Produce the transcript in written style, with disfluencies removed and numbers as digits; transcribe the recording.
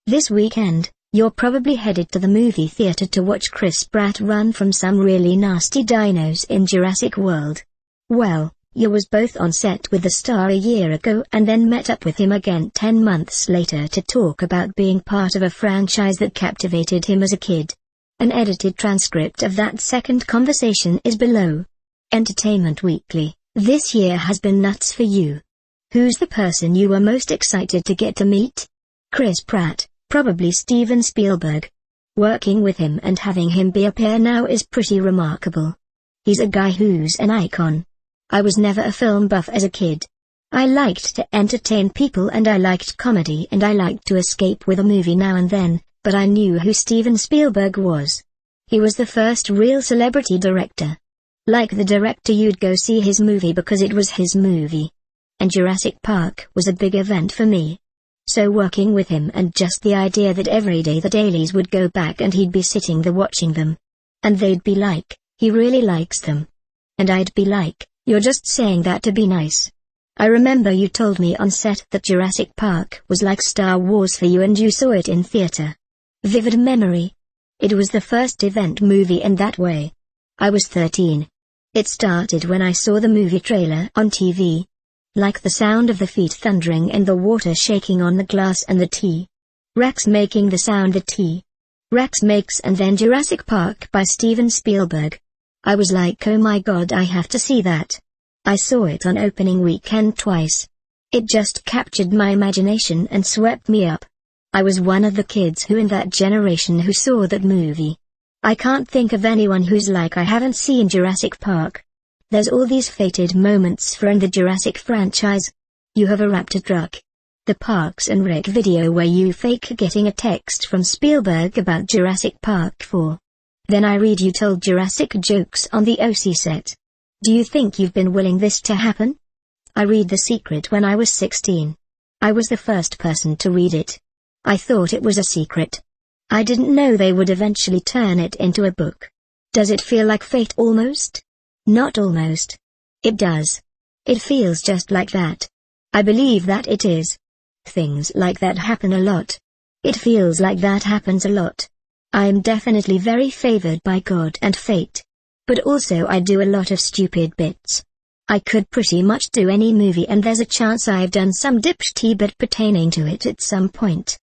This weekend, you're probably headed to the movie theater to watch Chris Pratt run from some really nasty dinos in Jurassic World. Well, you was both on set with the star a year ago and then met up with him again 10 months later to talk about being part of a franchise that captivated him as a kid. An edited transcript of that second conversation is below. Entertainment Weekly, this year has been nuts for you. Who's the person you were most excited to get to meet? Chris Pratt, probably Steven Spielberg. Working with him and having him be a peer now is pretty remarkable. He's a guy who's an icon. I was never a film buff as a kid. I liked to entertain people and I liked comedy and I liked to escape with a movie now and then, but I knew who Steven Spielberg was. He was the first real celebrity director. Like the director you'd go see his movie because it was his movie. And Jurassic Park was a big event for me. So working with him and just the idea that every day the dailies would go back and he'd be sitting there watching them. And they'd be like, he really likes them. And I'd be like, you're just saying that to be nice. I remember you told me on set that Jurassic Park was like Star Wars for you and you saw it in theater. Vivid memory. It was the first event movie in that way. I was 13. It started when I saw the movie trailer on TV. Like the sound of the feet thundering and the water shaking on the glass and the T-Rex making the sound the T-Rex makes, and then Jurassic Park by Steven Spielberg. I was like, oh my god, I have to see that. I saw it on opening weekend twice. It just captured my imagination and swept me up. I was one of the kids who in that generation who saw that movie. I can't think of anyone who's like I haven't seen Jurassic Park. There's all these fated moments for in the Jurassic franchise. You have a raptor truck. The Parks and Rec video where you fake getting a text from Spielberg about Jurassic Park 4. Then I read you told Jurassic jokes on the OC set. Do you think you've been willing this to happen? I read The Secret when I was 16. I was the first person to read it. I thought it was a secret. I didn't know they would eventually turn it into a book. Does it feel like fate almost? Not almost. It does. It feels just like that. I believe that it is. Things like that happen a lot. It feels like that happens a lot. I am definitely very favored by God and fate. But also I do a lot of stupid bits. I could pretty much do any movie and there's a chance I've done some dipshitty bit pertaining to it at some point.